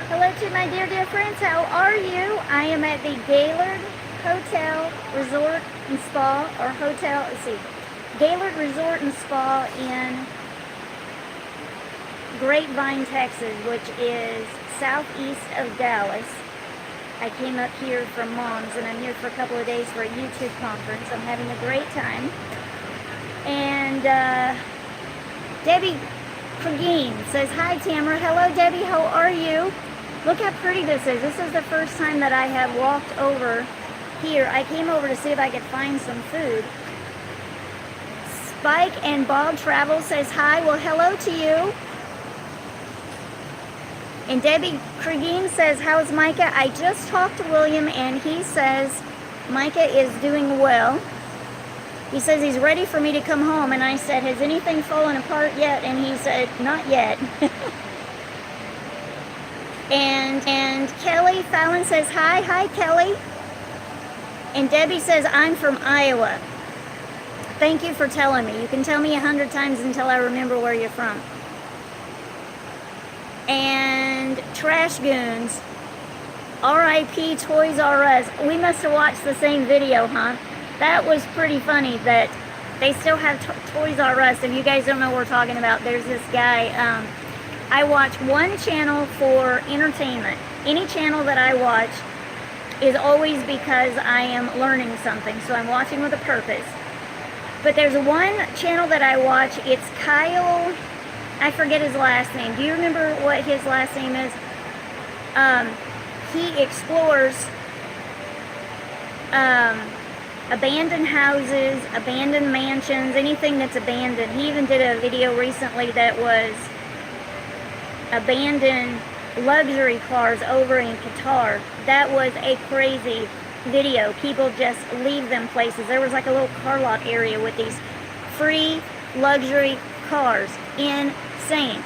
Hello to my dear friends, how are you? I am at the Gaylord Hotel, Resort and Spa, or Hotel, let's see, Gaylord Resort and Spa in Grapevine, Texas, which is southeast of Dallas. I came up here from Mom's, and I'm here for a couple of days for a YouTube conference. I'm having a great time. And Debbie Cregeen says, hi Tamara. Hello Debbie, how are you? Look how pretty this is. This is the first time that I have walked over here. I came over to see if I could find some food. Spike and Bob Travel says hi. Well, hello to you. And Debbie Cregeen says, how's Micah? I just talked to William and he says Micah is doing well. He says he's ready for me to come home. And I said, has anything fallen apart yet? And he said, not yet. And Kelly Fallon says, hi. Hi, Kelly. And Debbie says, I'm from Iowa. Thank you for telling me. You can tell me 100 times until I remember where you're from. And Trash Goons, R.I.P. Toys R Us. We must have watched the same video, huh? That was pretty funny that they still have Toys R Us. If you guys don't know what we're talking about, there's this guy. I watch one channel for entertainment. Any channel that I watch is always because I am learning something. So I'm watching with a purpose. But there's one channel that I watch. It's Kyle, I forget his last name. Do you remember what his last name is? He explores abandoned houses, abandoned mansions, anything that's abandoned. He even did a video recently that was abandoned luxury cars over in Qatar. That was a crazy video. People just leave them places. There was like a little car lot area with these free luxury cars. Insane.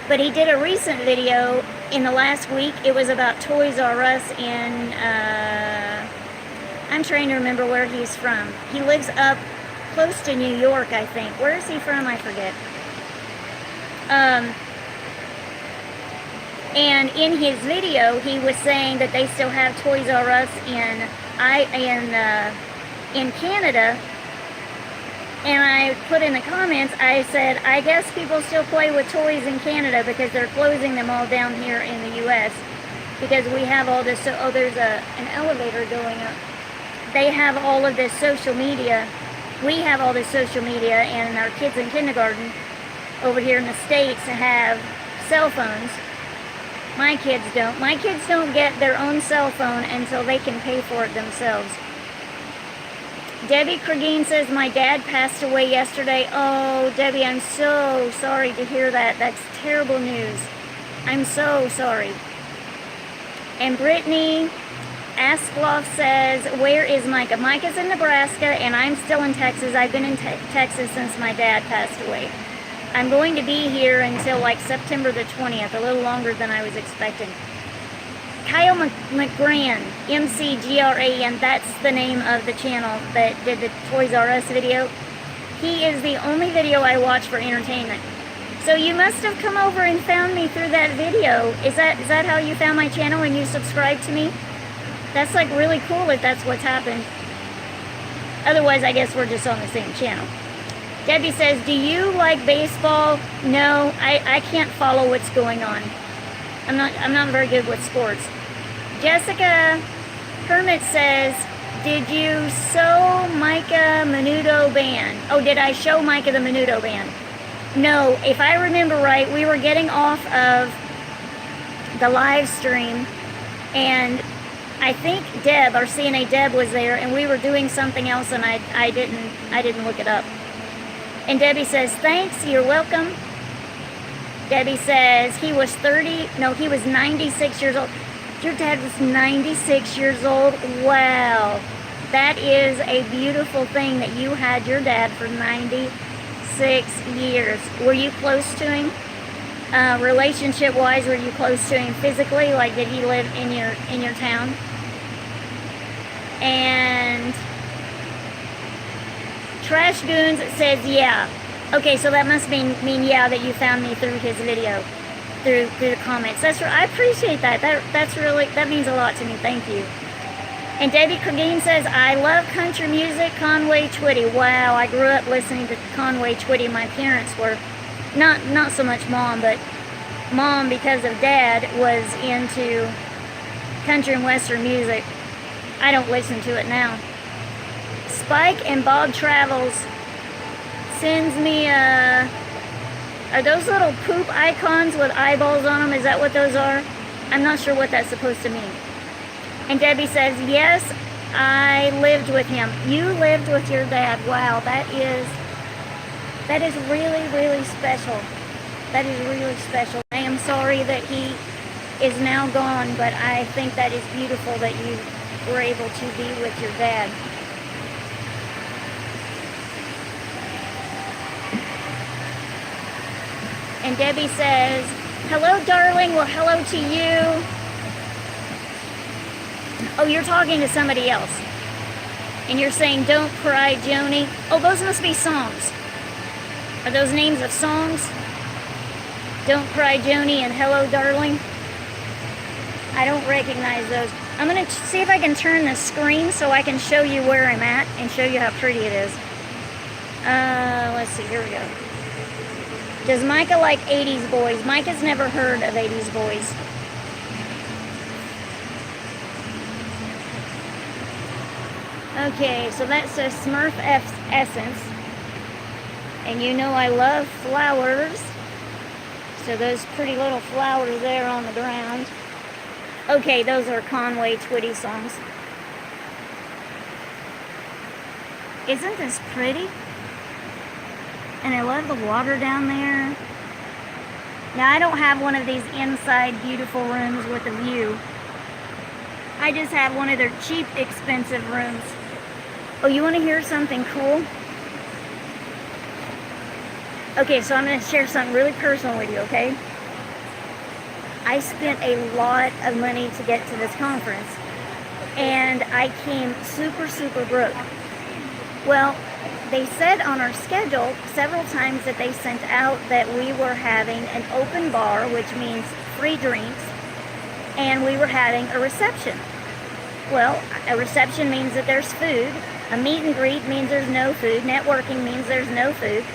But he did a recent video in the last week. It was about Toys R Us in I'm trying to remember where he's from. He lives up close to New York, I think. Where is he from? I forget. And in his video, he was saying that they still have Toys R Us in Canada. And I put in the comments, I said, I guess people still play with toys in Canada because they're closing them all down here in the U.S. Because we have all this, oh, there's an elevator going up. They have all of this social media. We have all this social media, and our kids in kindergarten over here in the States have cell phones. My kids don't. My kids don't get their own cell phone until they can pay for it themselves. Debbie Cregeen says, my dad passed away yesterday. Oh, Debbie, I'm so sorry to hear that. That's terrible news. I'm so sorry. And Brittany Askloff says, where is Micah? Micah's in Nebraska, and I'm still in Texas. I've been in Texas since my dad passed away. I'm going to be here until like September the 20th, a little longer than I was expecting. Kyle McGran, MCGRAN, that's the name of the channel that did the Toys R Us video. He is the only video I watch for entertainment. So you must have come over and found me through that video. Is that how you found my channel and you subscribed to me? That's like really cool if that's what's happened. Otherwise, I guess we're just on the same channel. Debbie says, do you like baseball? No, I can't follow what's going on. I'm not very good with sports. Jessica Hermit says, did you show Micah Menudo band? Oh, did I show Micah the Menudo band? No, if I remember right, we were getting off of the live stream, and I think Deb, our CNA Deb, was there, and we were doing something else, and I didn't look it up. And Debbie says, thanks, you're welcome. Debbie says, he was 96 years old. Your dad was 96 years old? Wow. That is a beautiful thing that you had your dad for 96 years. Were you close to him? Relationship-wise, were you close to him physically? Like, did he live in your town? And Trash Goons says, yeah. Okay, so that must mean yeah, that you found me through his video. through the comments. I appreciate that. That means a lot to me. Thank you. And Debbie Cregeen says, I love country music, Conway Twitty. Wow, I grew up listening to Conway Twitty. My parents were, not so much mom, but mom, because of dad, was into country and western music. I don't listen to it now. Spike and Bob Travels sends me are those little poop icons with eyeballs on them? Is that what those are? I'm not sure what that's supposed to mean. And Debbie says, yes, I lived with him. You lived with your dad. Wow, that is really, really special. That is really special. I am sorry that he is now gone, but I think that is beautiful that you were able to be with your dad. And Debbie says, hello, darling. Well, hello to you. Oh, you're talking to somebody else. And you're saying, don't cry, Joni. Oh, those must be songs. Are those names of songs? Don't Cry, Joni and Hello, Darling. I don't recognize those. I'm going to see if I can turn the screen so I can show you where I'm at and show you how pretty it is. Let's see, here we go. Does Micah like 80s boys? Micah's never heard of 80s boys. Okay, so that's a Smurf Essence. And you know I love flowers. So those pretty little flowers there on the ground. Okay, those are Conway Twitty songs. Isn't this pretty? And I love the water down there. Now, I don't have one of these inside beautiful rooms with a view. I just have one of their cheap, expensive rooms. Oh, you want to hear something cool? Okay, so I'm going to share something really personal with you, okay? I spent a lot of money to get to this conference, and I came super, super broke. Well, they said on our schedule several times that they sent out that we were having an open bar, which means free drinks, and we were having a reception. Well, a reception means that there's food. A meet and greet means there's no food. Networking means there's no food.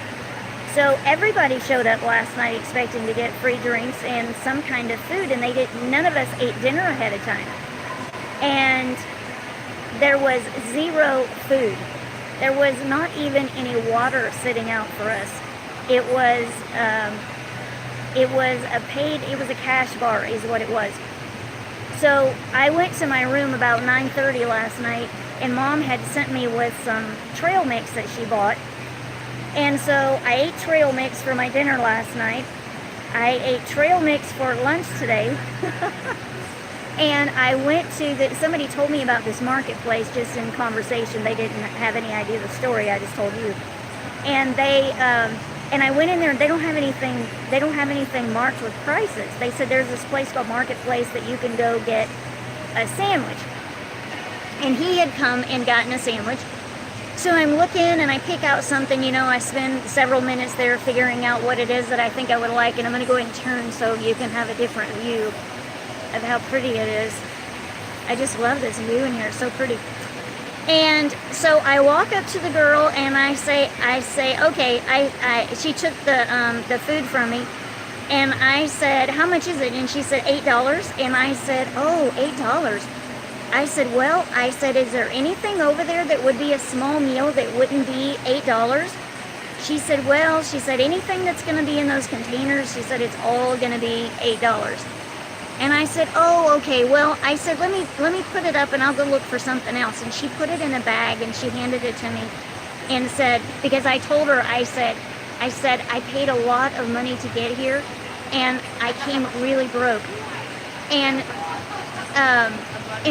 So everybody showed up last night expecting to get free drinks and some kind of food, and none of us ate dinner ahead of time. And there was zero food. There was not even any water sitting out for us. It was a cash bar is what it was. So I went to my room about 9:30 last night, and Mom had sent me with some trail mix that she bought. And so I ate trail mix for my dinner last night. I ate trail mix for lunch today. And I went to somebody told me about this marketplace just in conversation. They didn't have any idea the story, I just told you. And and I went in there, and they don't have anything marked with prices. They said there's this place called Marketplace that you can go get a sandwich. And he had come and gotten a sandwich. So I'm looking, and I pick out something, I spend several minutes there figuring out what it is that I think I would like, and I'm going to go ahead and turn so you can have a different view of how pretty it is. I just love this view in here, it's so pretty. And so I walk up to the girl, and I say, okay, she took the food from me, and I said, how much is it? And she said, $8, and I said, oh, $8. I said, well, is there anything over there that would be a small meal that wouldn't be $8? She said, well, anything that's going to be in those containers, she said, it's all going to be $8. And I said, oh, okay, well, I said, let me put it up, and I'll go look for something else. And she put it in a bag, and she handed it to me and said, because I told her, I said, I paid a lot of money to get here, and I came really broke. And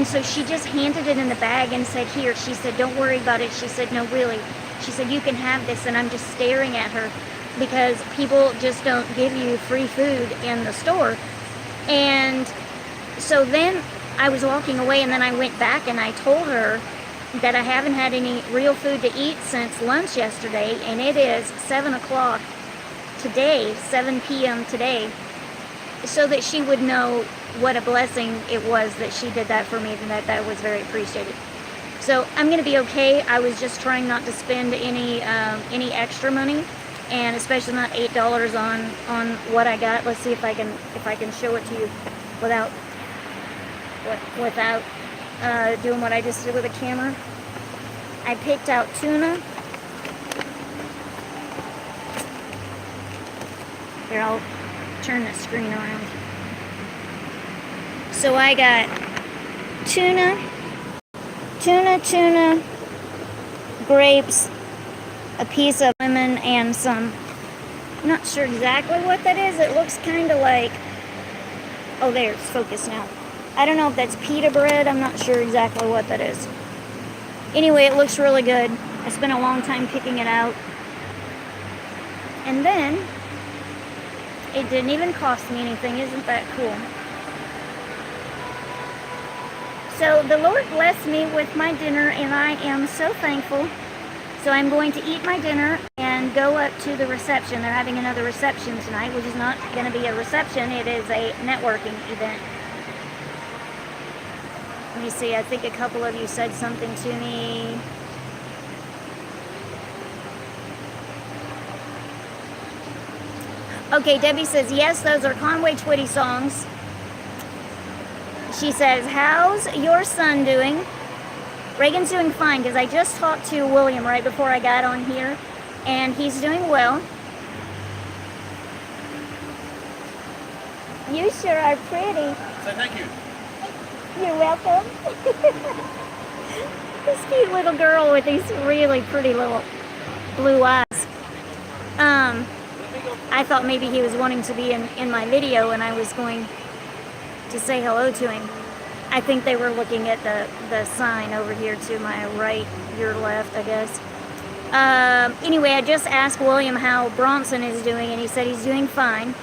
so she just handed it in the bag and said, here. She said, don't worry about it. She said, no, really. She said, you can have this. And I'm just staring at her because people just don't give you free food in the store. And so then I was walking away, and then I went back, and I told her that I haven't had any real food to eat since lunch yesterday, and it is 7 o'clock today, 7 p.m. today. so that she would know what a blessing it was that she did that for me, and that was very appreciated. So I'm gonna be okay. I was just trying not to spend any extra money, and especially not $8 on what I got. Let's see if I can show it to you without doing what I just did with the camera. I picked out tuna. Here, I'll turn the screen around. So I got tuna, grapes, a piece of lemon, and some, I'm not sure exactly what that is. It looks kind of like, oh there, it's focused now. I don't know if that's pita bread. I'm not sure exactly what that is. Anyway, it looks really good. I spent a long time picking it out. And then, it didn't even cost me anything. Isn't that cool? So the Lord blessed me with my dinner, and I am so thankful. So I'm going to eat my dinner and go up to the reception. They're having another reception tonight, which is not going to be a reception. It is a networking event. Let me see. I think a couple of you said something to me. Okay, Debbie says, yes, those are Conway Twitty songs. She says, how's your son doing? Reagan's doing fine, because I just talked to William right before I got on here, and he's doing well. You sure are pretty. So thank you. You're welcome. This cute little girl with these really pretty little blue eyes. I thought maybe he was wanting to be in my video, and I was going to say hello to him. I think they were looking at the sign over here to my right, your left, I guess. Anyway, I just asked William how Bronson is doing, and he said he's doing fine.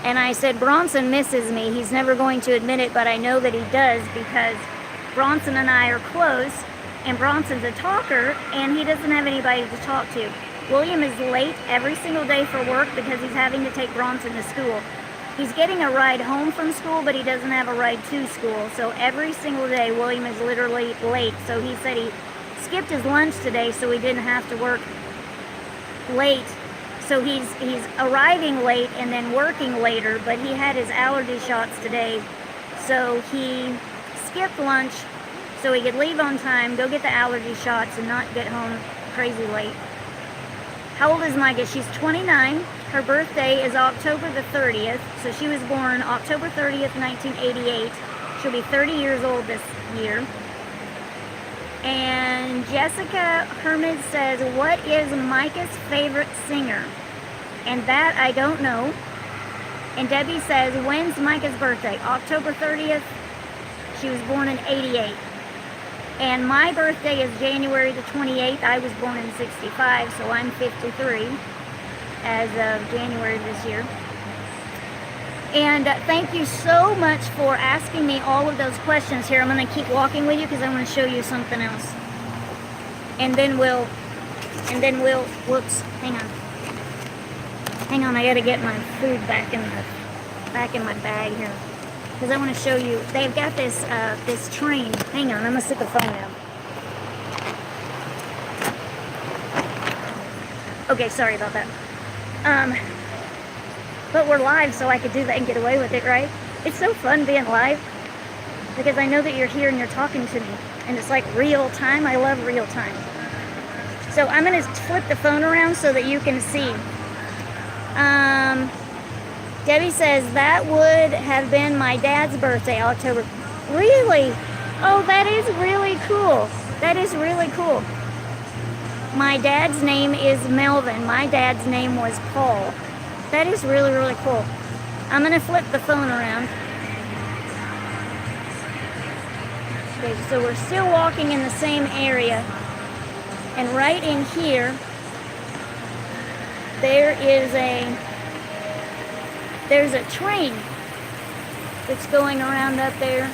And I said, Bronson misses me. He's never going to admit it, but I know that he does, because Bronson and I are close, and Bronson's a talker, and he doesn't have anybody to talk to. William is late every single day for work because he's having to take Bronson to school. He's getting a ride home from school, but he doesn't have a ride to school. So every single day, William is literally late. So he said he skipped his lunch today so he didn't have to work late. So he's arriving late and then working later, but he had his allergy shots today. So he skipped lunch so he could leave on time, go get the allergy shots, and not get home crazy late. How old is Micah? She's 29. Her birthday is October the 30th. So she was born October 30th, 1988. She'll be 30 years old this year. And Jessica Hermit says, what is Micah's favorite singer? And that I don't know. And Debbie says, when's Micah's birthday? October 30th. She was born in 88. And my birthday is January the 28th. I was born in 65, so I'm 53 as of January this year. And thank you so much for asking me all of those questions here. I'm going to keep walking with you because I want to show you something else. And then we'll, whoops, hang on, I got to get my food back in my bag here. Because I want to show you, they've got this this train. Hang on, I'm going to sit the phone down. Okay, sorry about that. But we're live, so I could do that and get away with it, right? It's so fun being live, because I know that you're here and you're talking to me, and it's like real time. I love real time. So I'm going to flip the phone around so that you can see. Debbie says, that would have been my dad's birthday, October. Really? Oh, that is really cool. That is really cool. My dad's name is Melvin. My dad's name was Paul. That is really, really cool. I'm going to flip the phone around. Okay, so we're still walking in the same area. And right in here, there's a train that's going around up there.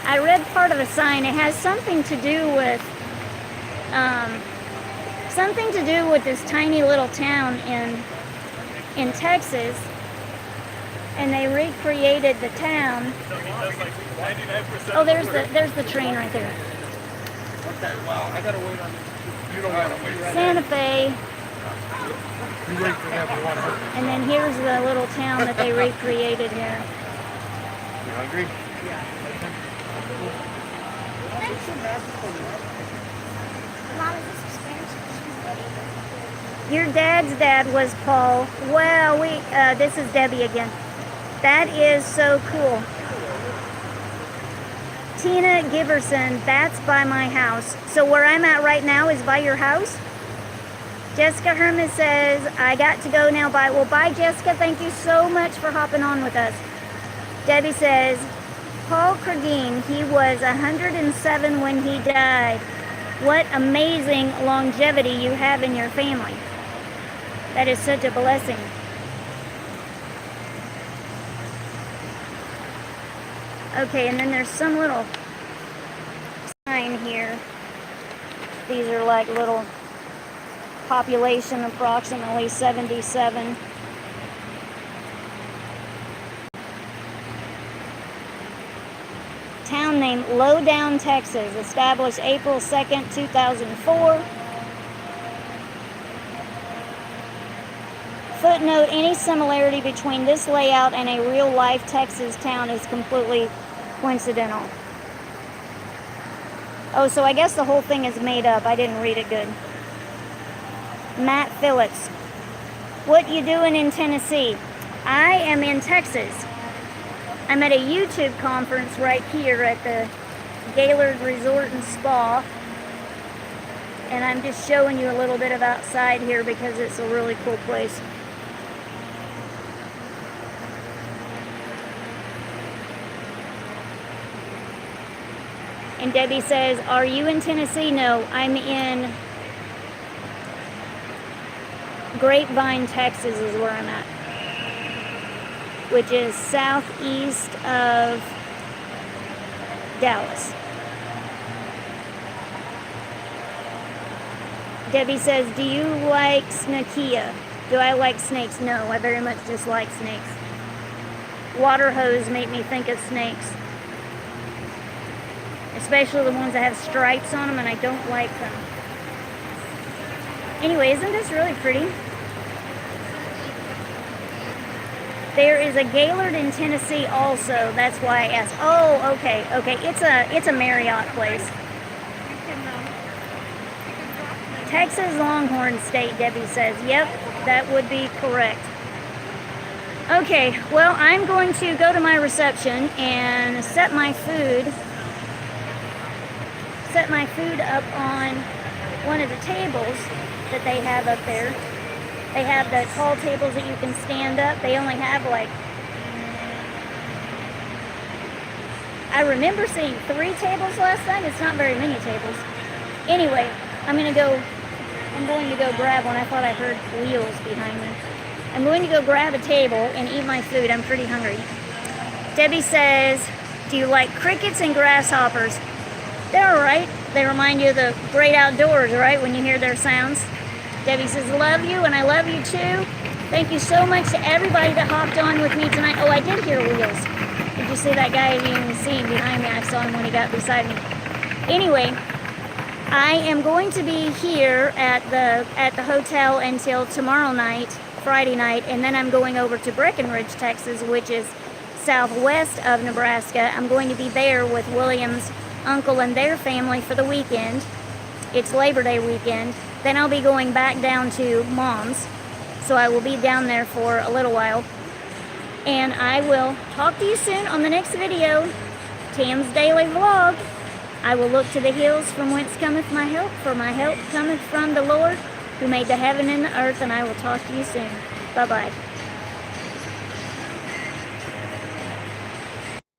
I read part of a sign. It has something to do with this tiny little town in Texas. and they recreated the town. Oh, there's the train right there. Okay, well, I gotta wait on you. You don't want to wait. Santa Fe. You wait for them. You want to hurt. And then here's the little town that they recreated here. You hungry? Yeah. Your dad's dad was Paul. Well, this is Debbie again. That is so cool. Tina Giverson, that's by my house. So where I'm at right now is by your house? Jessica Herman says, I got to go now. Bye. Well, bye, Jessica. Thank you so much for hopping on with us. Debbie says, Paul Cregeen, he was 107 when he died. What amazing longevity you have in your family. That is such a blessing. Okay, and then there's some little sign here. These are like little population, approximately 77. Town name Lowdown, Texas, established April 2nd, 2004. Footnote, any similarity between this layout and a real-life Texas town is completely coincidental. Oh, so I guess the whole thing is made up. I didn't read it good. Matt Phillips, what you doing in Tennessee? I am in Texas. I'm at a YouTube conference right here at the Gaylord Resort and Spa. And I'm just showing you a little bit of outside here because it's a really cool place. And Debbie says, are you in Tennessee? No, I'm in Grapevine, Texas is where I'm at, which is southeast of Dallas. Debbie says, do you like snakia? Do I like snakes? No, I very much dislike snakes. Water hose make me think of snakes. Especially the ones that have stripes on them, and I don't like them. Anyway, isn't this really pretty? There is a Gaylord in Tennessee also. That's why I asked. Oh, okay. It's a Marriott place. Texas Longhorn State, Debbie says. Yep, that would be correct. Okay, well, I'm going to go to my reception and set my food up on one of the tables that they have up there. They have the tall tables that you can stand up. They only have like, I remember seeing 3 tables last time. It's not very many tables. Anyway, I'm going to go grab one. I thought I heard wheels behind me. I'm going to go grab a table and eat my food. I'm pretty hungry. Debbie says, do you like crickets and grasshoppers? They're all right. They remind you of the great outdoors, right, when you hear their sounds. Debbie says, love you, and I love you too. Thank you so much to everybody that hopped on with me tonight. Oh, I did hear wheels. Did you see that guy in the scene behind me? I saw him when he got beside me. Anyway, I am going to be here at the hotel until tomorrow night, Friday night, and then I'm going over to Breckenridge, Texas, which is southwest of Nebraska. I'm going to be there with William's uncle and their family for the weekend. It's Labor Day weekend. Then I'll be going back down to Mom's, so I will be down there for a little while. And I will talk to you soon on the next video, Tam's Daily Vlog. I will look to the hills from whence cometh my help, for my help cometh from the Lord, who made the heaven and the earth, and I will talk to you soon. Bye-bye.